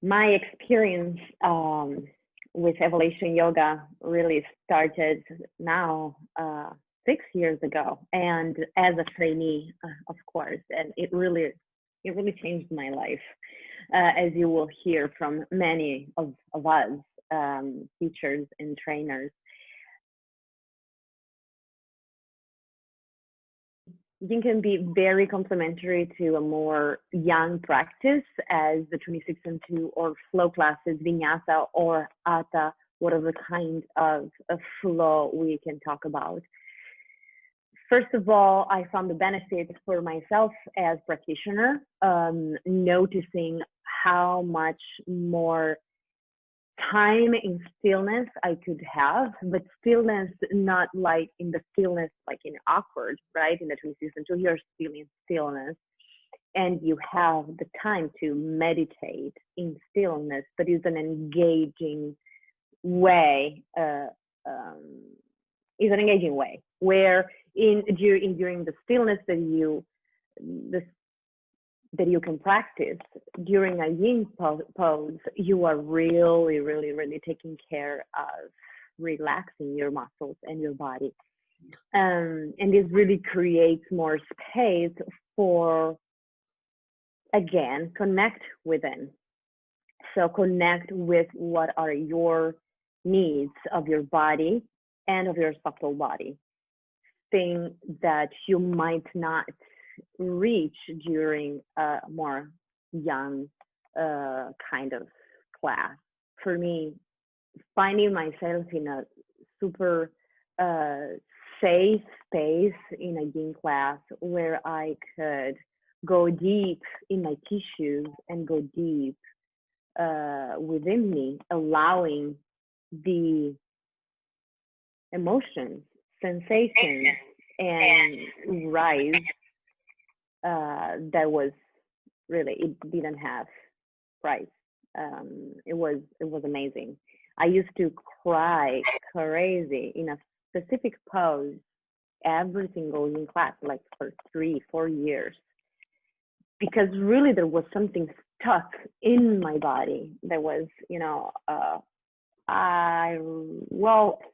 my experience with evolution yoga really started now 6 years ago, and as a trainee, of course, and it really changed my life, as you will hear from many of us teachers and trainers. Yin can be very complementary to a more young practice, as the 26 and 2 or flow classes, vinyasa or hatha, whatever kind of flow we can talk about. First of all, I found the benefits for myself as practitioner, noticing how much more time in stillness I could have, but stillness not like in the stillness like in awkward, right? In the 26 and 2, you're still in stillness and you have the time to meditate in stillness, but it's an engaging way, where during the stillness that you can practice during a yin pose, you are really taking care of relaxing your muscles and your body, and this really creates more space for, again, connect within. So connect with what are your needs of your body and of your subtle body, thing that you might not reach during a more young kind of class. For me, finding myself in a super safe space in a yin class where I could go deep in my tissues and go deep within me, allowing the emotions, sensations, and rise, that was really, it didn't have price. It was amazing. I used to cry crazy in a specific pose every single yin class, like for 3-4 years, because really there was something stuck in my body. There was,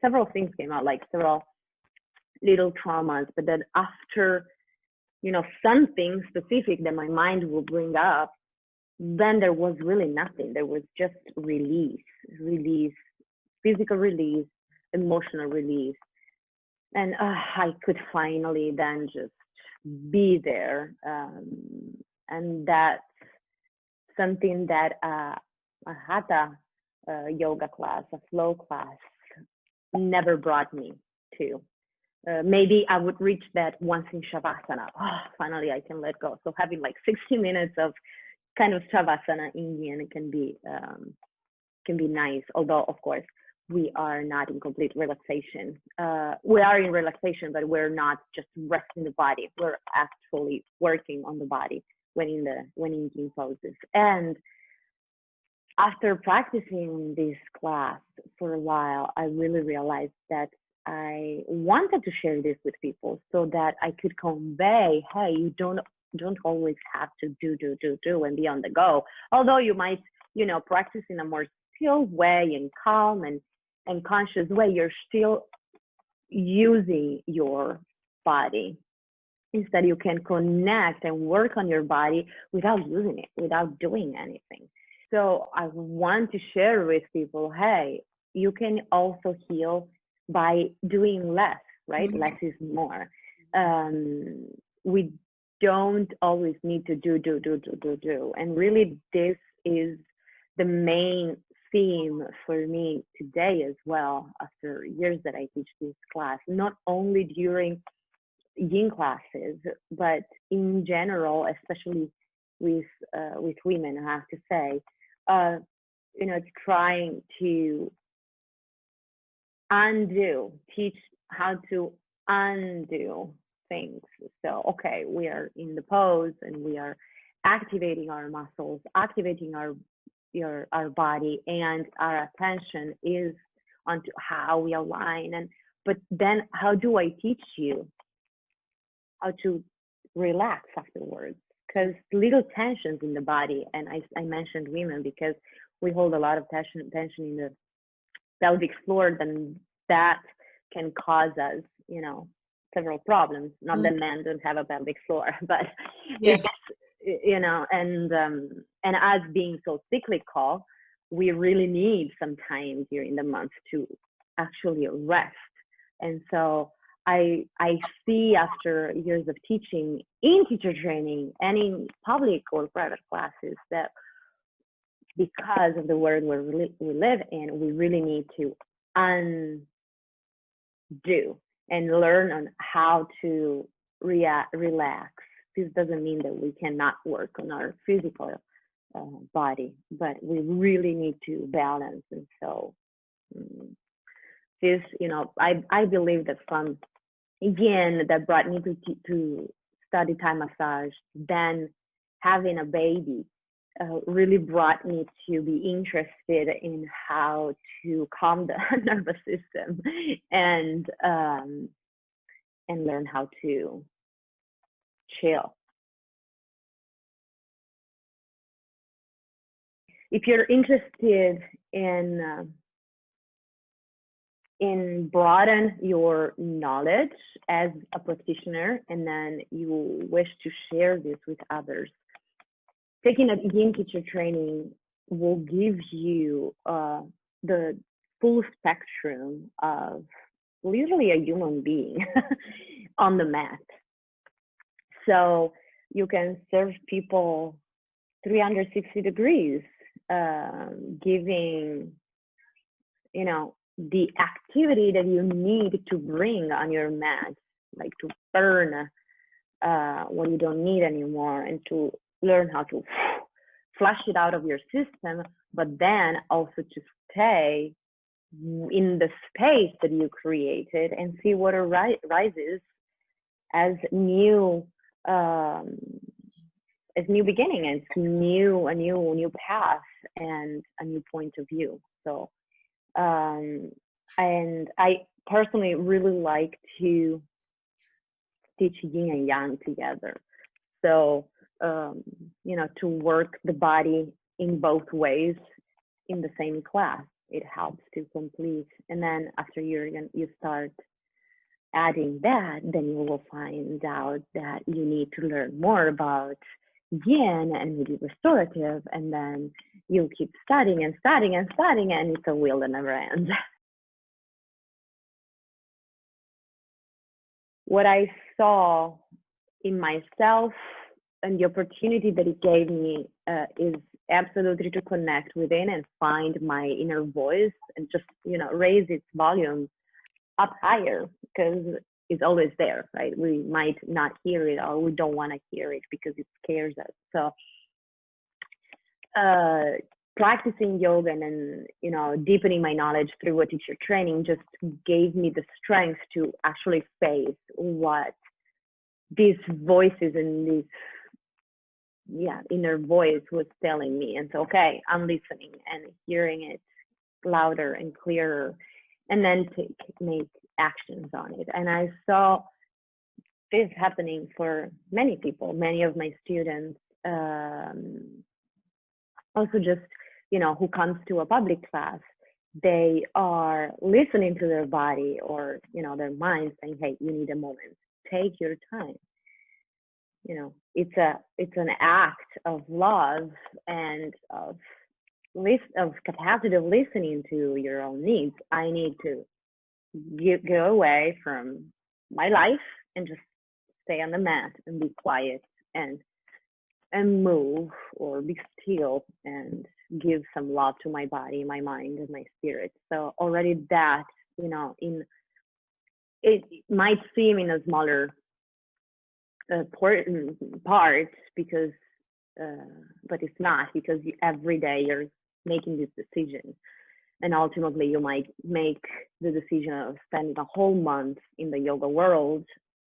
several things came out, like several little traumas, but then after, something specific that my mind will bring up, then there was really nothing. There was just release, physical release, emotional release. And I could finally then just be there. And that's something that a hatha yoga class, a flow class, never brought me to. Maybe I would reach that once in Shavasana. Finally I can let go. So having like 60 minutes of kind of Shavasana in Yin can be nice. Although of course we are not in complete relaxation. We are in relaxation, but we're not just resting the body. We're actually working on the body when in Yin poses. And after practicing this class for a while, I really realized that I wanted to share this with people so that I could convey, hey, you don't always have to do and be on the go. Although you might, practice in a more still way and calm and conscious way, you're still using your body. Instead, you can connect and work on your body without using it, without doing anything. So I want to share with people, hey, you can also heal by doing less, right? Mm-hmm. Less is more. We don't always need to do. And really, this is the main theme for me today as well, after years that I teach this class, not only during yin classes, but in general, especially with women, I have to say, trying to teach how to undo things. So, okay, we are in the pose and we are activating our muscles, activating our body, and our attention is onto how we align. But then how do I teach you how to relax afterwards? Because little tensions in the body, and I mentioned women because we hold a lot of tension in the pelvic floor, then that can cause us, several problems. Not that men don't have a pelvic floor, but it's, and as being so cyclical, we really need some time during the month to actually rest. And so I see after years of teaching in teacher training and in public or private classes that because of the world we live in, we really need to undo and learn on how to relax. This doesn't mean that we cannot work on our physical body, but we really need to balance. And so this, I believe that from Yin that brought me to study Thai massage, then having a baby really brought me to be interested in how to calm the nervous system and learn how to chill. If you're interested in broaden your knowledge as a practitioner, and then you wish to share this with others, taking a Yin teacher training will give you the full spectrum of literally a human being on the mat. So you can serve people 360 degrees, giving, the activity that you need to bring on your mat, like to burn what you don't need anymore, and to learn how to flush it out of your system, but then also to stay in the space that you created and see what arises as new beginning, and a new path and a new point of view. So and I personally really like to teach yin and yang together. So to work the body in both ways in the same class, it helps to complete. And then after you start adding that, then you will find out that you need to learn more about yin and maybe restorative, and then you keep studying and studying and studying, and it's a wheel that never ends. What I saw in myself and the opportunity that it gave me is absolutely to connect within and find my inner voice and just, raise its volume up higher, because it's always there, right? We might not hear it, or we don't want to hear it because it scares us. So practicing yoga and then, deepening my knowledge through a teacher training just gave me the strength to actually face what these voices and this inner voice was telling me. And so, okay, I'm listening and hearing it louder and clearer, and then make actions on it. And I saw this happening for many people, many of my students, also just, who comes to a public class, they are listening to their body or, their mind saying, hey, you need a moment, take your time. It's an act of love and of capacity of listening to your own needs. I need to go away from my life and just stay on the mat and be quiet and move or be still and give some love to my body, my mind, and my spirit. So already that, it might seem in a smaller part because, but it's not, because every day you're making this decision. And ultimately, you might make the decision of spending a whole month in the yoga world.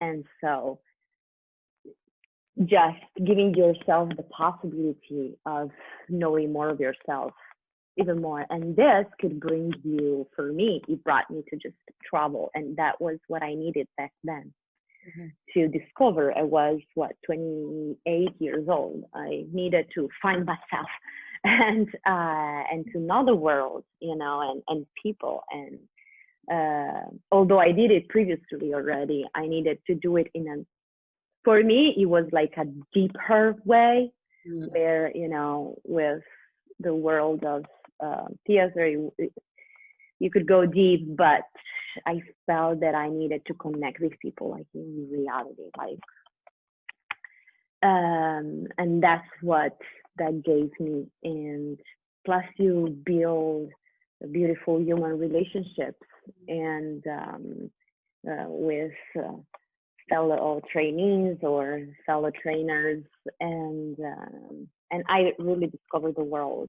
And so just giving yourself the possibility of knowing more of yourself even more. And this could bring you, for me, it brought me to just travel. And that was what I needed back then to discover. I was, 28 years old. I needed to find myself and to know the world, and people. And although I did it previously already, I needed to do it for me, it was like a deeper way, where, with the world of theater, you could go deep, but I felt that I needed to connect with people, like in reality, like, and that's what that gave me. And plus, you build beautiful human relationships, and with fellow trainees or fellow trainers, and I really discovered the world